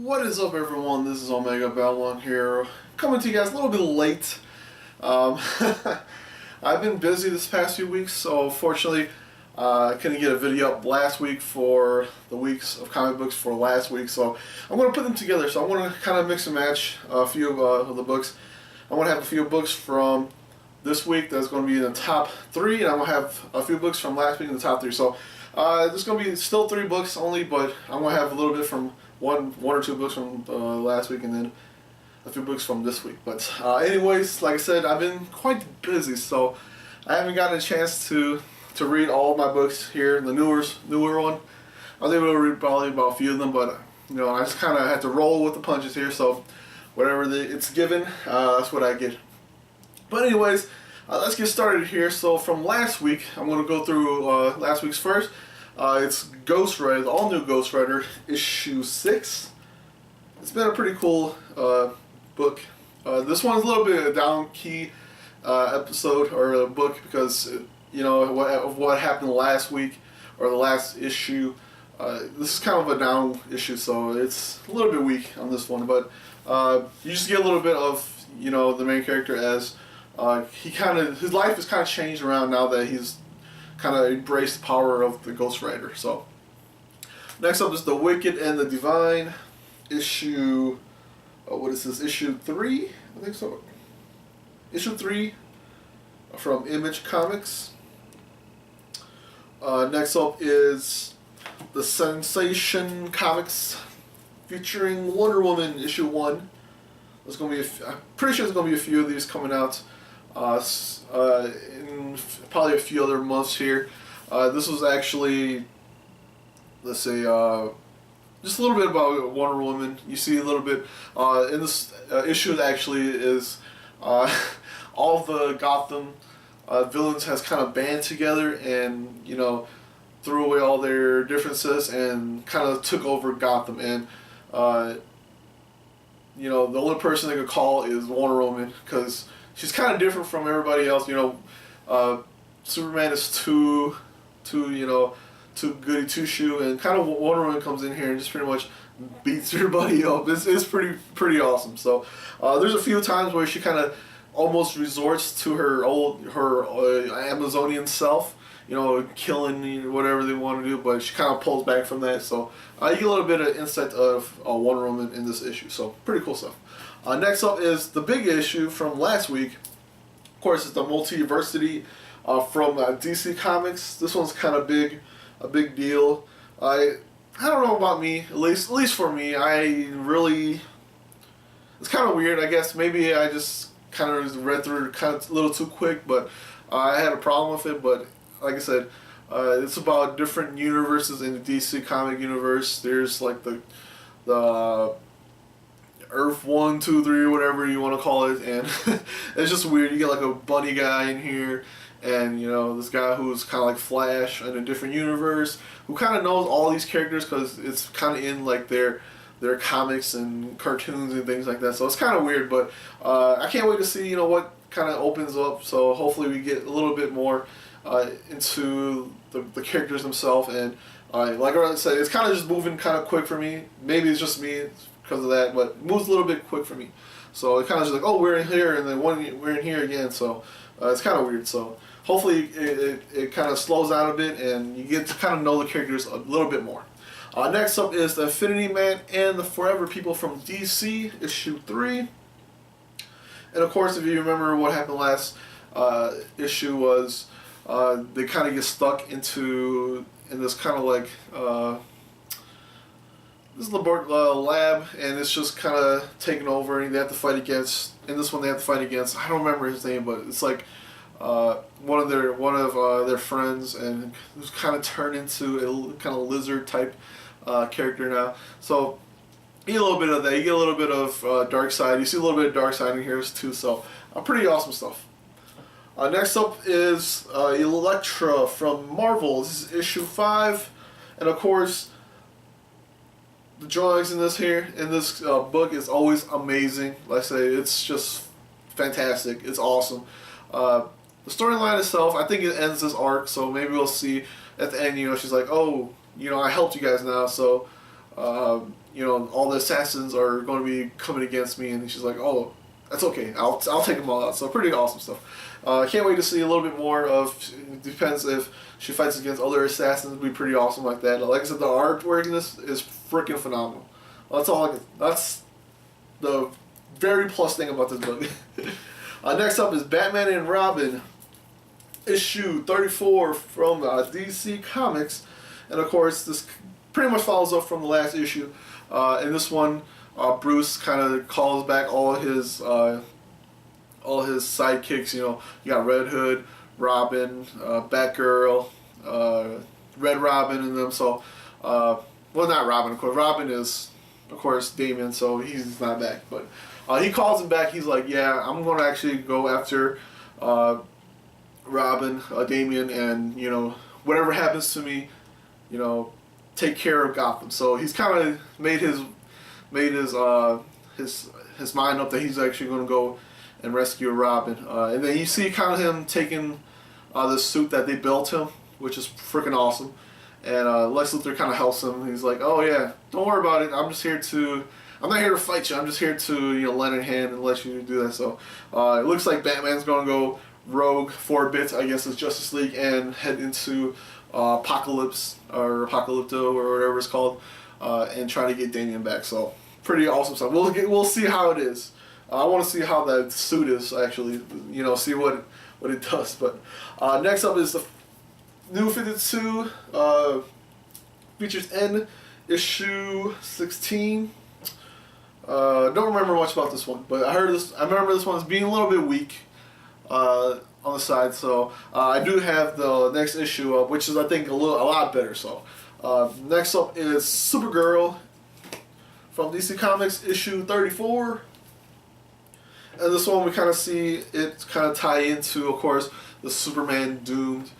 What is up, everyone? This is Omegabalmung here, coming to you guys a little bit late. I've been busy this past few weeks, so fortunately I couldn't get a video up last week for the weeks of comic books for last week, so I'm going to put them together. So I'm going to kind of mix and match a few of the books. I'm going to have a few books from this week that's going to be in the top 3, and I'm going to have a few books from last week in the top 3. So there's going to be still 3 books only, but I'm going to have a little bit from one or two books from last week, and then a few books from this week. But anyways, like I said, I've been quite busy, so I haven't gotten a chance to read all of my books here. The newer one, I was able to read probably about a few of them, but I just kind of had to roll with the punches here. So whatever it's given, that's what I get. But anyways, let's get started here. So from last week, I'm going to go through last week's first. It's Ghost Rider, the all-new Ghost Rider, issue 6. It's been a pretty cool book. This one's a little bit of a down-key episode or book because of what happened last week or the last issue. This is kind of a down issue, so it's a little bit weak on this one. But you just get a little bit of the main character as his life has kind of changed around now that he's kind of embraced the power of the Ghost Rider. So next up is The Wicked and the Divine, issue, what is this, issue 3? I think so. Issue 3 from Image Comics. Next up is The Sensation Comics featuring Wonder Woman, issue 1. There's going to be I'm pretty sure there's going to be a few of these coming out in probably a few other months here. This was actually, let's say, just a little bit about Wonder Woman. You see a little bit in this issue that actually is all the Gotham villains has kind of band together and threw away all their differences and kind of took over Gotham. And the only person they could call is Wonder Woman because she's kind of different from everybody else. Superman is too goody two shoe, and kind of Wonder Woman comes in here and just pretty much beats everybody up. It's pretty awesome. So there's a few times where she kind of almost resorts to her Amazonian self, killing whatever they want to do, but she kind of pulls back from that. So you get a little bit of insight of Wonder Woman in this issue. So pretty cool stuff. Next up is the big issue from last week. Of course, it's the Multiversity from DC Comics. This one's kind of a big deal. I don't know about me, at least for me, it's kind of weird. I guess maybe I just kind of read through it kind of a little too quick, but I had a problem with it. But like I said, it's about different universes in the DC comic universe. There's like the Earth 1, 2, 3, whatever you want to call it, and it's just weird. You get like a bunny guy in here, and this guy who's kind of like Flash in a different universe, who kind of knows all these characters because it's kind of in like their comics and cartoons and things like that. So it's kind of weird, but I can't wait to see what kind of opens up. So hopefully we get a little bit more into the characters themselves. And like I said, it's kind of just moving kind of quick for me. Maybe it's just me because of that, but it moves a little bit quick for me. So it kind of just like, oh, we're in here, and then we're in here again. So it's kind of weird. So hopefully it kind of slows down a bit, and you get to kind of know the characters a little bit more. Next up is The Infinity Man and the Forever People from DC, issue 3. And of course, if you remember what happened last issue was they kind of get stuck in this kind of like this lab, and it's just kind of taken over, and they have to fight against. In this one, they have to fight against. I don't remember his name, but it's like one of their friends, and who's kind of turned into a kind of lizard type character now. So you get a little bit of that. You get a little bit of Dark Side. You see a little bit of Dark Side in here too. So pretty awesome stuff. Next up is Elektra from Marvel. This is issue 5, and of course, the drawings in this book is always amazing. Like I say, it's just fantastic. It's awesome. The storyline itself, I think it ends this arc, so maybe we'll see at the end. She's like, oh, I helped you guys now, so you know, all the assassins are going to be coming against me, and she's like, oh, that's okay, I'll take them all out. So pretty awesome stuff. Can't wait to see a little bit more of. It depends if she fights against other assassins. It'd be pretty awesome like that. Like I said, the artwork in this is freaking phenomenal. That's all. That's the very plus thing about this book. Next up is Batman and Robin, issue 34 from DC Comics, and of course this pretty much follows up from the last issue. In this one, Bruce kind of calls back all his sidekicks. You know, you got Red Hood, Robin, Batgirl, Red Robin, and them. So, well, not Robin, of course. Robin is, of course, Damian, so he's not back. But he calls him back. He's like, yeah, I'm going to actually go after Robin, Damian, and, you know, whatever happens to me, you know, take care of Gotham. So he's kind of made his mind up that he's actually going to go and rescue Robin. And then you see kind of him taking the suit that they built him, which is freaking awesome. And Lex Luthor kind of helps him. He's like, oh yeah, don't worry about it. I'm not here to fight you. I'm just here to, you know, lend a hand and let you do that. So it looks like Batman's going to go rogue for a bit, I guess it's Justice League, and head into Apocalypse or Apocalypto or whatever it's called, and try to get Damian back. So pretty awesome stuff. We'll see how it is. I want to see how that suit is actually, you know, see what it does. But next up is the New 52 Features End, issue 16. Don't remember much about this one, but I remember this one's being a little bit weak on the side. So I do have the next issue up, which is, I think, a lot better. So next up is Supergirl from DC Comics, issue 34. And this one we kind of see it kind of tie into, of course, the Superman Doomed.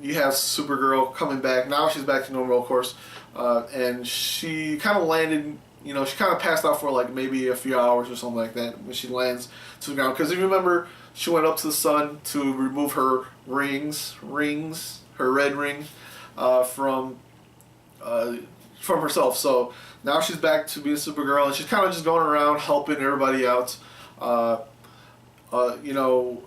You have Supergirl coming back. Now she's back to normal, of course. And she kind of landed, you know, she kind of passed out for like maybe a few hours or something like that when she lands to the ground. Because if you remember, she went up to the sun to remove her rings, her red ring, from herself. So now she's back to being Supergirl, and she's kind of just going around helping everybody out. You know,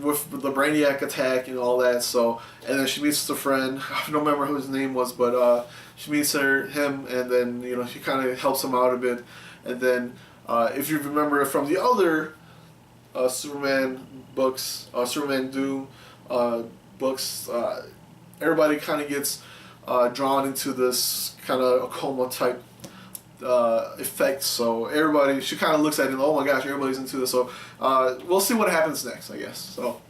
with the Brainiac attack and all that. So, and then she meets a friend. I don't remember who his name was, but she meets him, and then, you know, she kind of helps him out a bit. And then, if you remember from the other Superman books, Superman Doom books, everybody kind of gets drawn into this kind of a coma type effect. So she kind of looks at it, oh my gosh, everybody's into this. So we'll see what happens next, I guess. So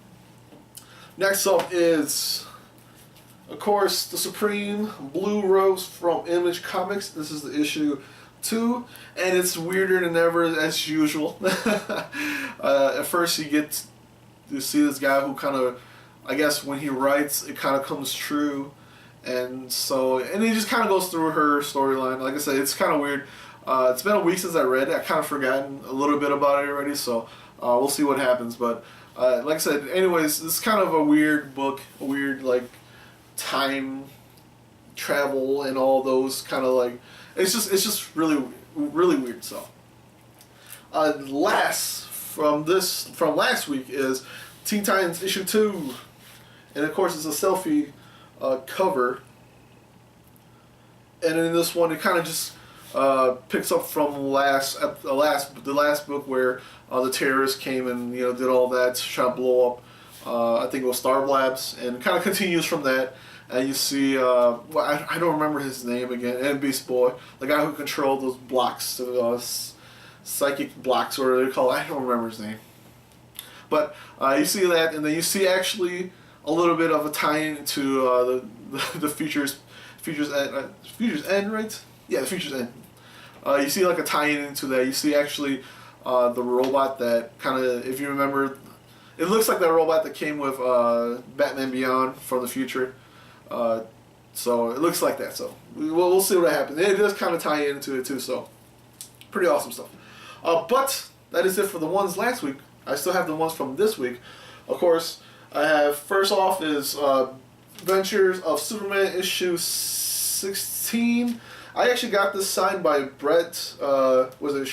next up is, of course, the Supreme Blue Rose from Image Comics. This is the issue 2, and it's weirder than ever as usual. At first you get to see this guy who kind of, I guess when he writes, it kind of comes true. And he just kind of goes through her storyline. Like I said, it's kind of weird. It's been a week since I read it. I kind of forgotten a little bit about it already, so we'll see what happens. But like I said, anyways, this is kind of a weird book, a weird like time travel and all those kind of like, it's just really weird. So last from last week is Teen Titans issue 2, and of course it's a selfie cover, and in this one it kind of just picks up from the last book where the terrorists came and, you know, did all that to try to blow up I think it was Star Labs, and kind of continues from that. And you see well, I don't remember his name again, and Beast Boy, the guy who controlled those blocks, psychic blocks, or whatever they call it. I don't remember his name, but you see that, and then you see actually a little bit of a tie-in to the Futures End, right? Yeah, the Futures End. You see like a tie-in into that. You see actually the robot that kind of, if you remember, it looks like that robot that came with Batman Beyond from the future. So it looks like that. So we'll see what happens. It does kind of tie into it too. So pretty awesome stuff. But that is it for the ones last week. I still have the ones from this week. Of course, I have, first off is Adventures of Superman issue 16. I actually got this signed by Brett. Was it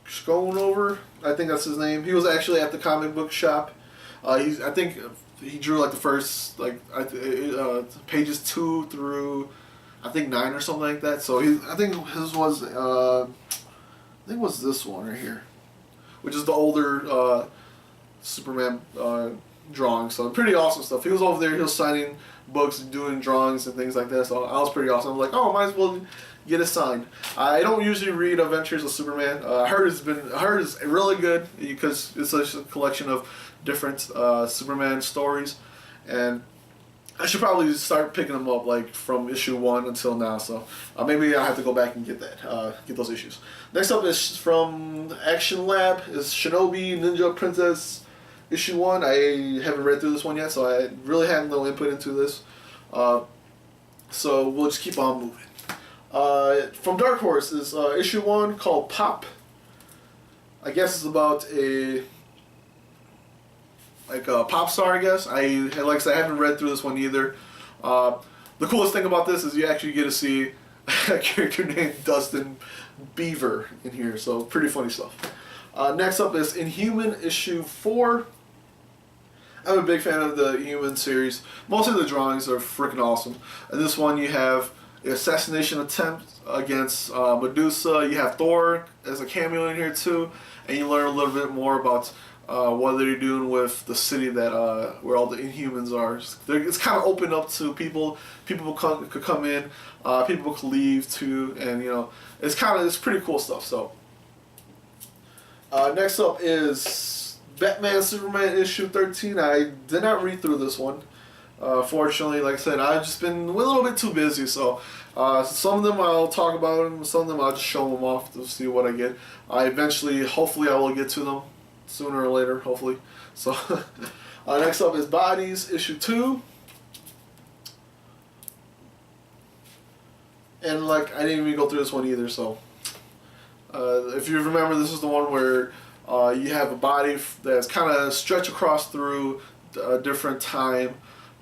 Schoonover? I think that's his name. He was actually at the comic book shop. I think he drew like the first pages 2 through I think 9 or something like that. So I think his was it was this one right here, which is the older Superman drawing. So pretty awesome stuff. He was over there. He was signing books and doing drawings and things like that. So I was pretty awesome. I was like, oh, might as well get it signed. I don't usually read Adventures of Superman. I heard it's really good because it's such a collection of different Superman stories, and I should probably start picking them up like from issue 1 until now. So maybe I have to go back and get those issues. Next up is from Action Lab is Shinobi Ninja Princess issue 1. I haven't read through this one yet, so I really have no input into this. So we'll just keep on moving. From Dark Horse is issue 1 called Pop. I guess it's about a pop star, I guess. Like I said, I haven't read through this one either. The coolest thing about this is you actually get to see a character named Dustin Beaver in here, so pretty funny stuff. Next up is Inhuman issue 4. I'm a big fan of the Inhuman series. Most of the drawings are freaking awesome. In this one you have an assassination attempt against Medusa. You have Thor as a cameo in here too, and you learn a little bit more about what they're doing with the city that where all the Inhumans are. It's kind of open up to people. People could come in, people could leave too, and it's pretty cool stuff. So next up is Batman Superman issue 13. I did not read through this one. Fortunately, like I said, I've just been a little bit too busy. So some of them I'll talk about, and some of them I'll just show them off to see what I get. Hopefully I will get to them sooner or later, hopefully. So next up is Bodies issue 2. And I didn't even go through this one either, so if you remember, this is the one where you have a body that's kind of stretched across through a different time.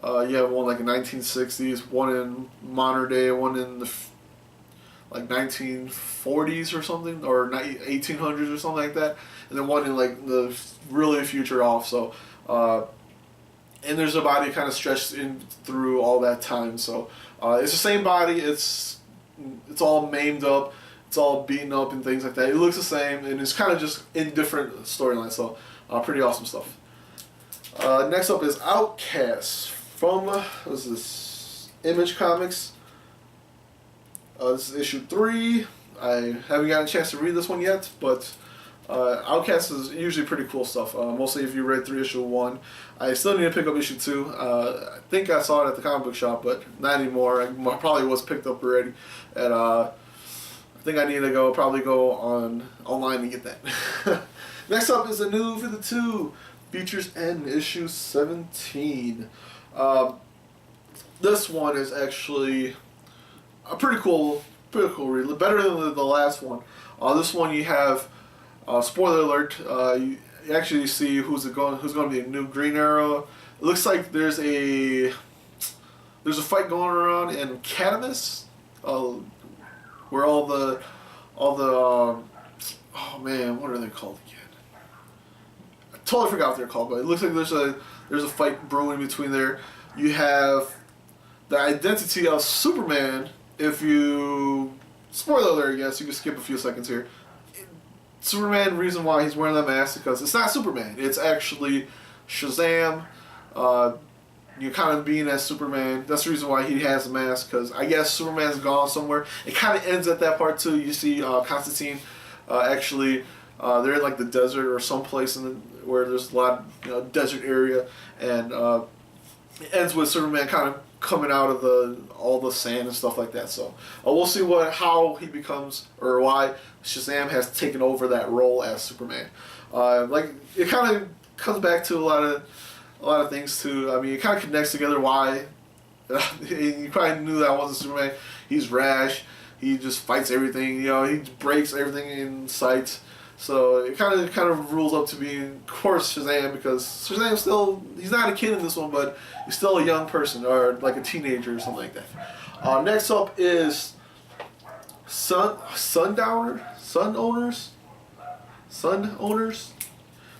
You have one like in 1960s, one in modern day, one in the 1940s or something, or 1800s or something like that, and then one in the really future off. So and there's a body kind of stretched in through all that time. So it's the same body. It's all maimed up. It's all beaten up and things like that. It looks the same, and it's kind of just in different storylines. So pretty awesome stuff. Next up is Outcast from what is this? Image Comics. This is issue 3. I haven't gotten a chance to read this one yet, but Outcast is usually pretty cool stuff. Mostly if you read through issue 1. I still need to pick up issue 2. I think I saw it at the comic book shop, but not anymore. I probably was picked up already. And I think I need to probably go online and get that. Next up is a new 52. Futures End issue 17. This one is actually a pretty cool read. Better than the last one. This one you have, spoiler alert, you actually see who's going to be a new Green Arrow. It looks like there's a fight going around in Catamus, where all the oh man, what are they called again? I totally forgot what they're called, but it looks like there's a fight brewing between there. You have the identity of Superman. If you spoiler alert, I guess you can skip a few seconds here. Superman, reason why he's wearing that mask because it's not Superman. It's actually Shazam. You're kind of being as Superman. That's the reason why he has a mask, because I guess Superman's gone somewhere. It kind of ends at that part too. You see Constantine actually they're in the desert or someplace where there's a lot of desert area, and it ends with Superman kind of coming out of all the sand and stuff like that. So we'll see how he becomes, or why Shazam has taken over that role as Superman. It kind of comes back to a lot of things too. I mean, it kind of connects together why you probably knew that wasn't Superman. He's rash. He just fights everything. He breaks everything in sight. So it kind of rules up to being, of course, Shazam, because Shazam's still, he's not a kid in this one, but he's still a young person, or like a teenager or something like that. Next up is Sun Owners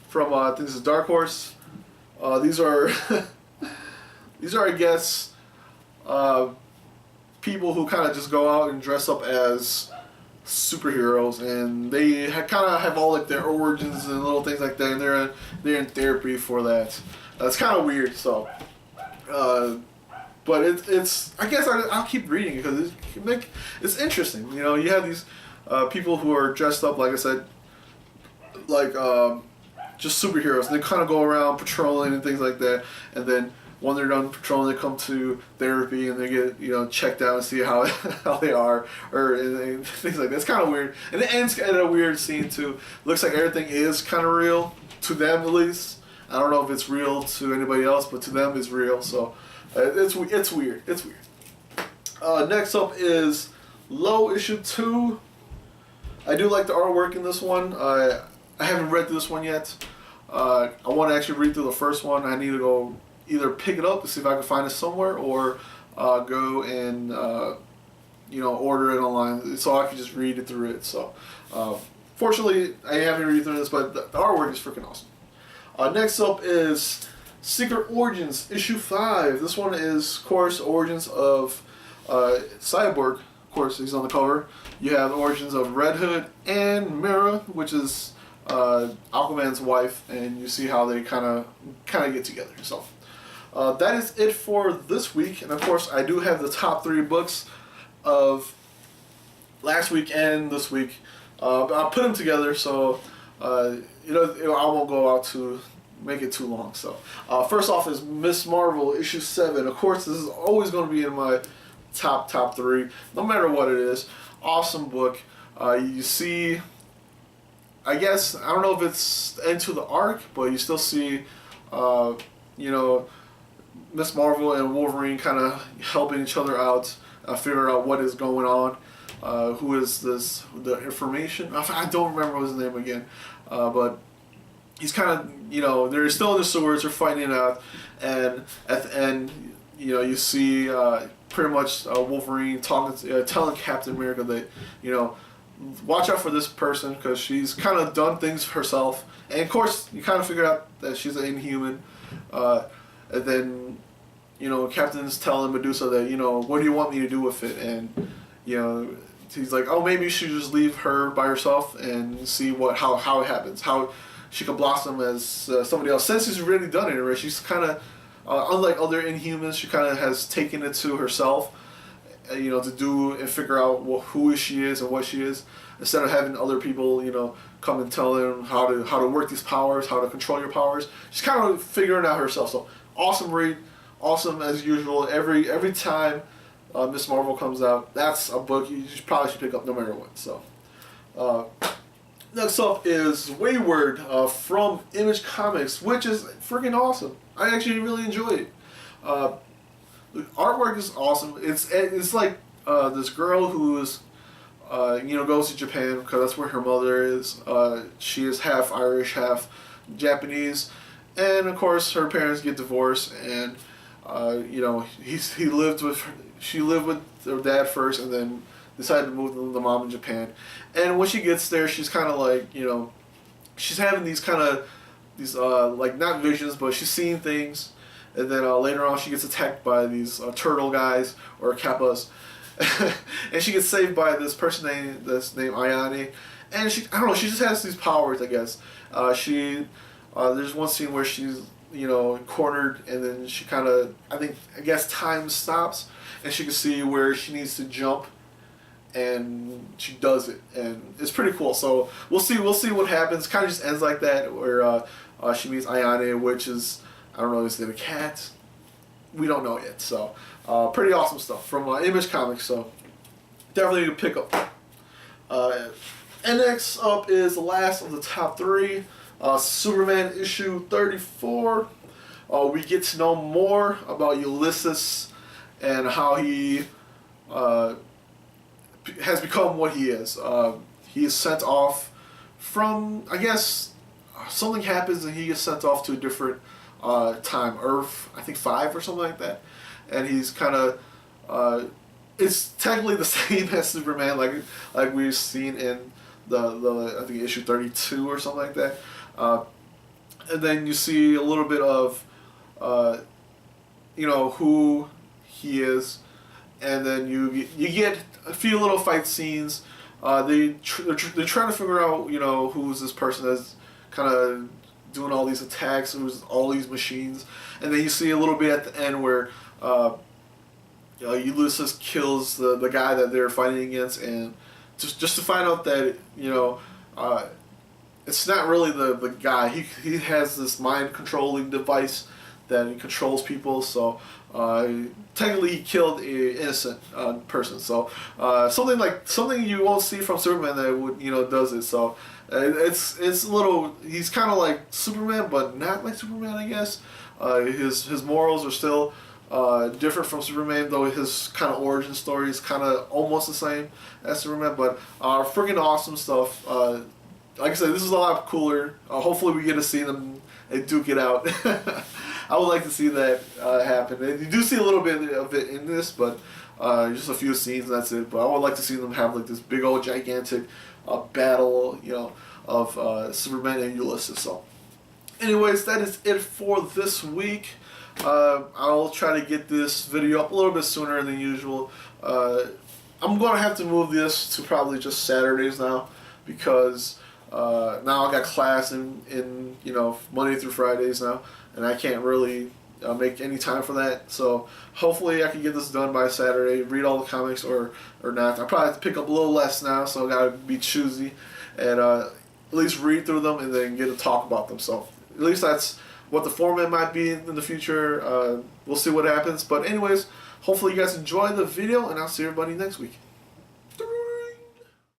from I think this is Dark Horse. These are these are, I guess, people who kind of just go out and dress up as superheroes, and they kind of have all like their origins and little things like that, and they're in therapy for that. It's kind of weird. So, but it's I guess I'll keep reading it because it's interesting. You know, you have these people who are dressed up, like I said, like just superheroes. They kind of go around patrolling and things like that, and then when they're done patrolling, they come to therapy and they get, you know, checked out and see how how they are, or and things like that. It's kind of weird, and it ends in a weird scene too. Looks like everything is kind of real to them, at least. I don't know if it's real to anybody else, but to them it's real. So it's weird. It's weird. Next up is Low issue 2. I do like the artwork in this one. I haven't read this one yet. I want to actually read through the first one. I need to go either pick it up to see if I can find it somewhere, or go and you know, order it online so I can just read it through it. So fortunately, I haven't read through this, but the artwork is freaking awesome. Next up is Secret Origins issue 5. This one is, of course, origins of Cyborg. Of course, he's on the cover. You have the origins of Red Hood and Mira, which is Aquaman's wife, and you see how they kind of get together. So that is it for this week, and of course I do have the top 3 books of last week and this week. I'll put them together, so you know, I won't go out to make it too long. So first off is Miss Marvel issue 7. Of course, this is always going to be in my top 3, no matter what it is. Awesome book. You see, I guess, I don't know if it's into the arc, but you still see, you know, Miss Marvel and Wolverine kind of helping each other out, figure out what is going on. Who is this? The Information? I don't remember his name again, but he's kind of, you know, they're still in the sewers, they're fighting it out, and at the end, you know, you see pretty much Wolverine telling Captain America that, you know, watch out for this person because she's kind of done things herself, and of course you kind of figure out that she's an Inhuman, and then, you know, Captain's telling Medusa that, you know, what do you want me to do with it, and, you know, he's like, oh, maybe you should just leave her by herself and see how it happens, how she can blossom as somebody else. Since she's already done it, right? She's kind of unlike other Inhumans, she kind of has taken it to herself, you know, to do and figure out who she is and what she is, instead of having other people, you know, come and tell them how to work these powers, how to control your powers. She's kind of figuring it out herself. So awesome read, awesome as usual. Every time Miss Marvel comes out, that's a book you probably should pick up no matter what. So next up is Wayward from Image Comics, which is freaking awesome. I actually really enjoy it. The artwork is awesome. It's like this girl who is, you know, goes to Japan because that's where her mother is. She is half Irish, half Japanese, and of course her parents get divorced, and you know, she lived with her dad first, and then decided to move with the mom in Japan. And when she gets there, she's kind of like, you know, she's having these like, not visions, but she's seeing things. And then later on, she gets attacked by these turtle guys, or kappas. And she gets saved by this person named Ayane. And she, I don't know, she just has these powers, I guess. There's one scene where she's, you know, cornered, and then she kind of, I guess time stops, and she can see where she needs to jump, and she does it, and it's pretty cool. So we'll see what happens. Kind of just ends like that, where she meets Ayane, which is, I don't know, is it a cat? We don't know yet. So pretty awesome stuff from Image Comics. So definitely a pick up. And next up is the last of the top 3, Superman issue 34. We get to know more about Ulysses and how he has become what he is. He is sent off from, I guess, something happens and he gets sent off to a different time, Earth, I think 5 or something like that, and he's kind of, it's technically the same as Superman, like we've seen in the I think issue 32 or something like that, and then you see a little bit of, you know, who he is, and then you get a few little fight scenes. They're trying to figure out, you know, who's this person that's kind of doing all these attacks, who's all these machines, and then you see a little bit at the end where Ulysses kills the guy that they're fighting against, and just to find out that, you know, it's not really the guy. He has this mind controlling device that he controls people. So technically, he killed an innocent person. So something you won't see from Superman that would, you know, does it. So it's a little. He's kind of like Superman, but not like Superman, I guess. His morals are still different from Superman, though his kind of origin story is kind of almost the same as Superman. But freaking awesome stuff. Like I said, this is a lot cooler. Hopefully, we get to see them. They duke it out. I would like to see that happen. And you do see a little bit of it in this, but just a few scenes and that's it. But I would like to see them have like this big old gigantic battle, you know, of Superman and Ulysses. So, anyways, that is it for this week. I'll try to get this video up a little bit sooner than usual. I'm going to have to move this to probably just Saturdays now, because now I got class in you know, Monday through Fridays now, and I can't really make any time for that. So hopefully I can get this done by Saturday, read all the comics or not. I probably have to pick up a little less now, so I gotta be choosy and at least read through them and then get to talk about them. So at least that's what the format might be in the future. We'll see what happens. But anyways, hopefully you guys enjoy the video, and I'll see everybody next week.